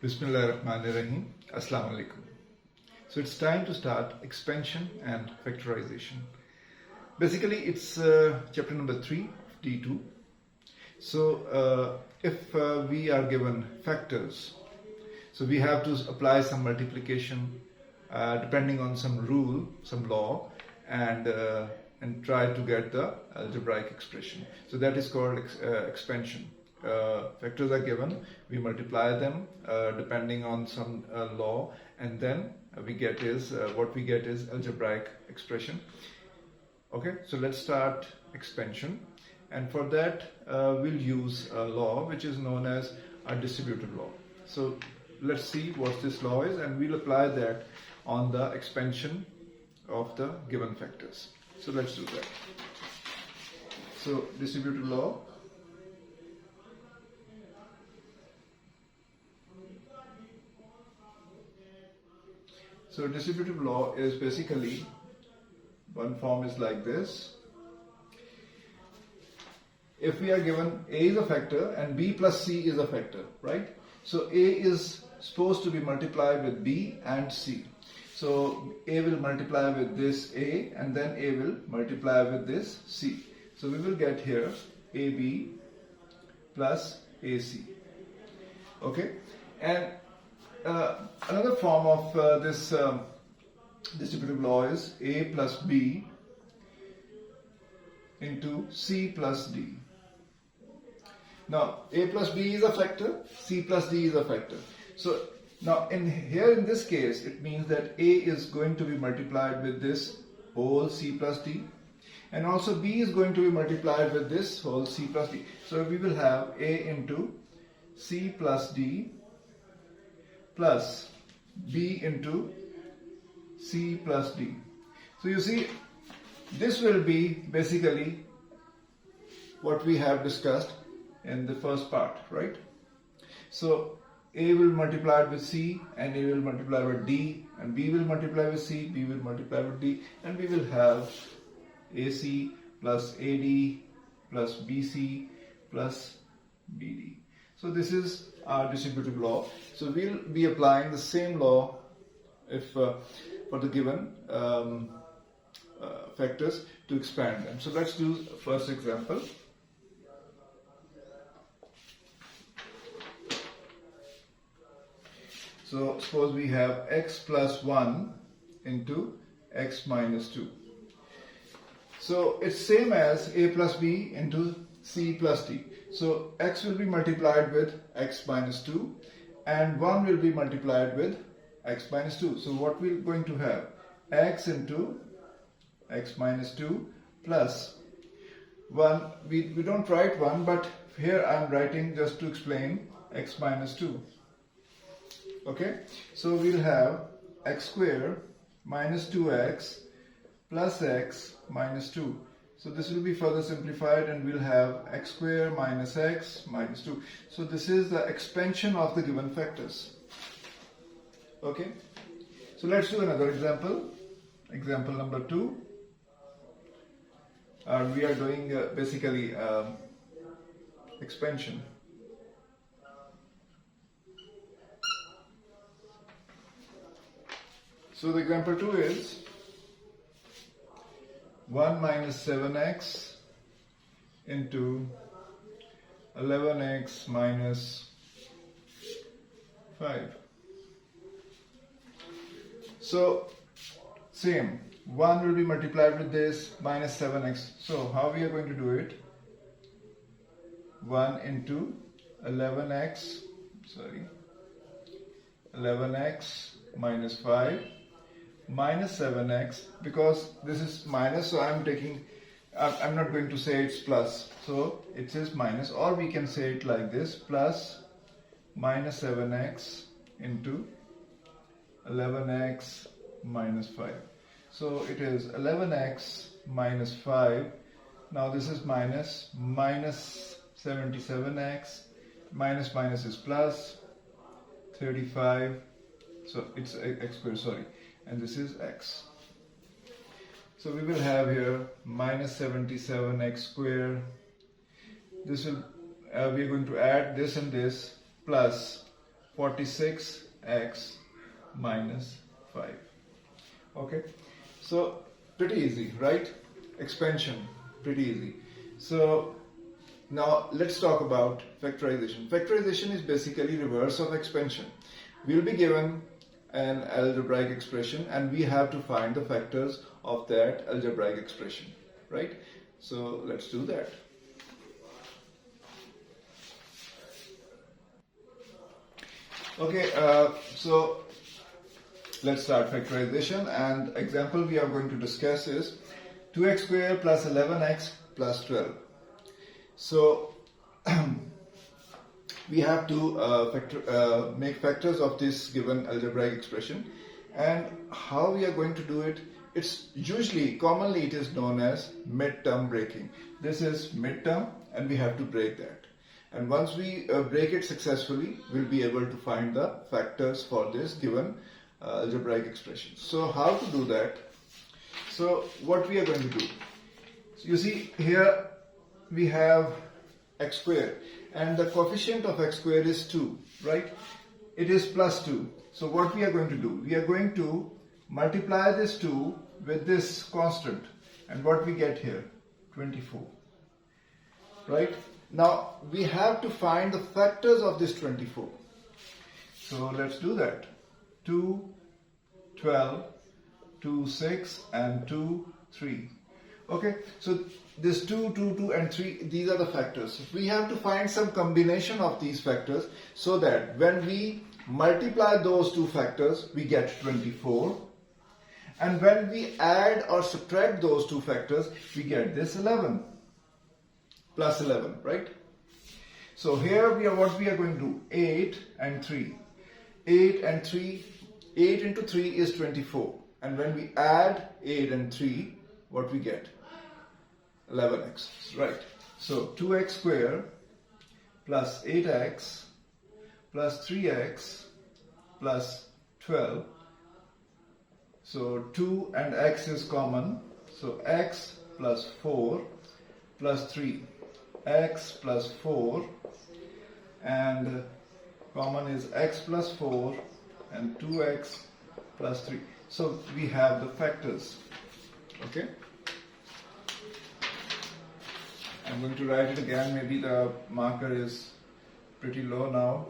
Bismillahirrahmanirrahim. Assalamu alaikum. So it's time to start expansion and factorization. Basically, it's chapter number 3, D2. So if we are given factors, so we have to apply some multiplication depending on some rule, some law, and try to get the algebraic expression. So that is called expansion. Factors are given, we multiply them depending on some law, and then what we get is algebraic expression. Okay, so let's start expansion, and for that we'll use a law which is known as a distributive law. So let's see what this law is, and we'll apply that on the expansion of the given factors. So let's do that. So distributive law. So distributive law is basically, one form is like this. If we are given A is a factor and B plus C is a factor, right? So A is supposed to be multiplied with B and C. So A will multiply with this A, and then A will multiply with this C. So we will get here AB plus AC. Okay? And another form of this distributive law is A plus B into C plus D. Now A plus B is a factor, C plus D is a factor. So now in this case, it means that A is going to be multiplied with this whole C plus D, and also B is going to be multiplied with this whole C plus D. So we will have A into C plus D plus B into C plus D. So you see, this will be basically what we have discussed in the first part, right? So A will multiply with C, and A will multiply with D, and B will multiply with C, B will multiply with D, and we will have AC plus AD plus BC plus BD. So this is our distributive law. So we'll be applying the same law if for the given factors to expand them. So let's do first example. So suppose we have x plus 1 into x minus 2. So it's same as A plus B into C plus D. So x will be multiplied with x minus 2, and 1 will be multiplied with x minus 2. So what we're going to have? X into x minus 2 plus 1. We don't write 1, but here I'm writing just to explain x minus 2. Okay, so we'll have x square minus 2x plus x minus 2. So this will be further simplified, and we'll have x square minus x minus 2. So this is the expansion of the given factors. Okay, so let's do another example. Example number 2. We are doing basically expansion. So the example 2 is 1 minus 7x into 11x minus 5. So same, 1 will be multiplied with this minus 7x. So how we are going to do it? 1 into 11x minus 5 minus 7x, because this is minus, so I'm not going to say it's plus, so it says minus, or we can say it like this, plus minus 7x into 11x minus 5. So it is 11x minus 5. Now this is minus 77x, minus minus is plus 35, so it's x squared, sorry, and this is x. So we will have here minus 77x squared. This will we are going to add this and this plus 46x minus 5. Okay, so pretty easy, right? Expansion, pretty easy. So now let's talk about factorization. Factorization is basically reverse of expansion. We'll be given an algebraic expression and we have to find the factors of that algebraic expression, right? So let's do that. Okay, so let's start factorization, and example we are going to discuss is 2x squared plus 11x plus 12. So we have to make factors of this given algebraic expression, and how we are going to do it, it's commonly it is known as midterm breaking. This is midterm and we have to break that. And once we break it successfully, we'll be able to find the factors for this given algebraic expression. So how to do that? So what we are going to do? So you see here we have x squared and the coefficient of x squared is 2, right? It is plus 2. So what we are going to do? We are going to multiply this 2 with this constant, and what we get here? 24, right? Now we have to find the factors of this 24. So let's do that. 2, 12, 2, 6 and 2, 3. Okay, so this 2, 2, 2 and 3, these are the factors. We have to find some combination of these factors so that when we multiply those two factors, we get 24. And when we add or subtract those two factors, we get this 11. Plus 11, right? So here what we are going to do, 8 and 3. 8 and 3, 8 into 3 is 24. And when we add 8 and 3, what we get? 11x, right? So 2x squared plus 8x plus 3x plus 12. So 2 and x is common. So x plus 4 plus 3. X plus 4 and common is x plus 4 and 2x plus 3. So we have the factors. Okay. I'm going to write it again. Maybe the marker is pretty low now.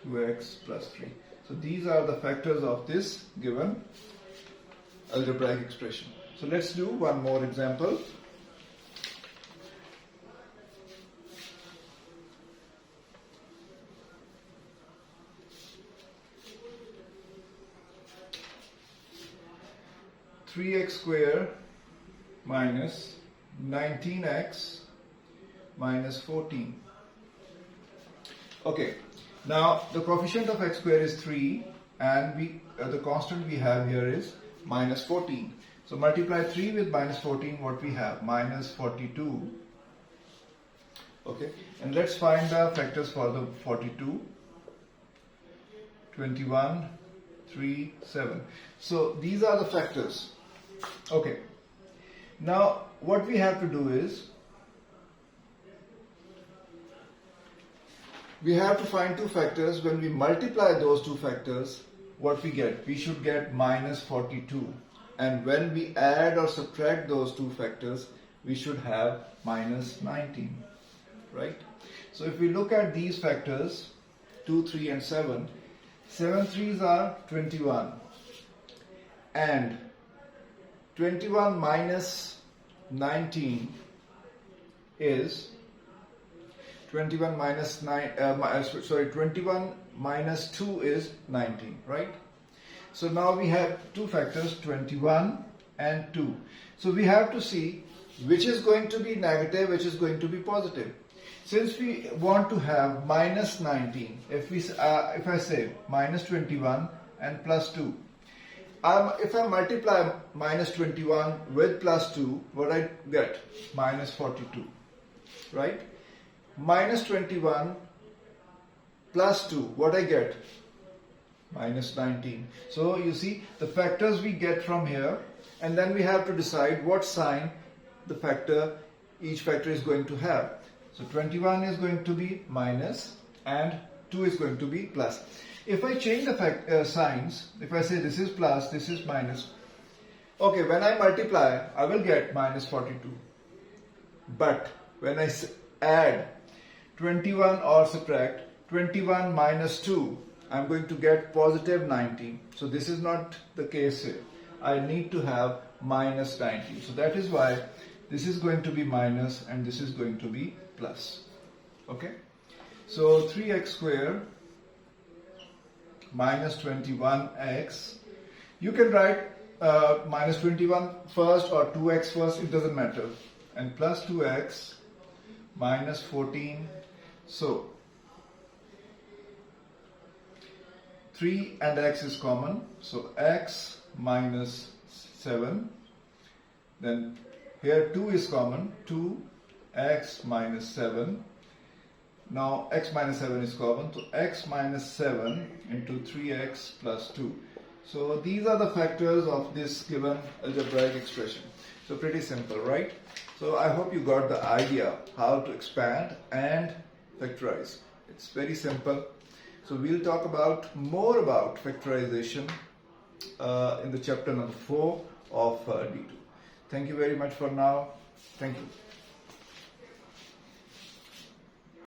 2x plus 3. So these are the factors of this given algebraic expression. So let's do one more example. (3x squared minus 19x minus 14). Okay, now the coefficient of x squared is 3 and the constant we have here is minus 14. So multiply 3 with minus 14, what we have? Minus 42. Okay, and let's find the factors for the 42. 21, 3, 7. So these are the factors. Okay, now what we have to do is we have to find two factors. When we multiply those two factors, what we get? We should get minus 42. And when we add or subtract those two factors, we should have minus 19, right? So if we look at these factors, 2, 3 and 7, 7 3s are 21. And 21 minus 19 is 21 minus 21 minus 2 is 19, right? So now we have two factors, 21 and 2. So we have to see which is going to be negative, which is going to be positive. Since we want to have minus 19, if I say minus 21 and plus 2, if I multiply minus 21 with plus 2, what I get? Minus 42, right? Minus 21 plus 2, what I get? Minus 19. So you see the factors we get from here, and then we have to decide what sign each factor is going to have. So 21 is going to be minus and 2 is going to be plus. If I change the signs, if I say this is plus, this is minus, okay, when I multiply, I will get minus 42. But when I add 21 or subtract 21 minus 2, I'm going to get positive 19. So this is not the case here. I need to have minus 19. So that is why this is going to be minus and this is going to be plus. Okay? So 3x square minus 21x. You can write minus 21 first or 2x first, it doesn't matter. And plus 2x minus 14. So 3 and x is common. So x minus 7. Then here 2 is common. 2x minus 7. Now x minus 7 is common. So x minus 7 into 3x plus 2. So these are the factors of this given algebraic expression. So pretty simple, right? So I hope you got the idea how to expand and factorize. It's very simple. So we'll talk about more about factorization in the chapter number 4 of D2. Thank you very much for now. Thank you.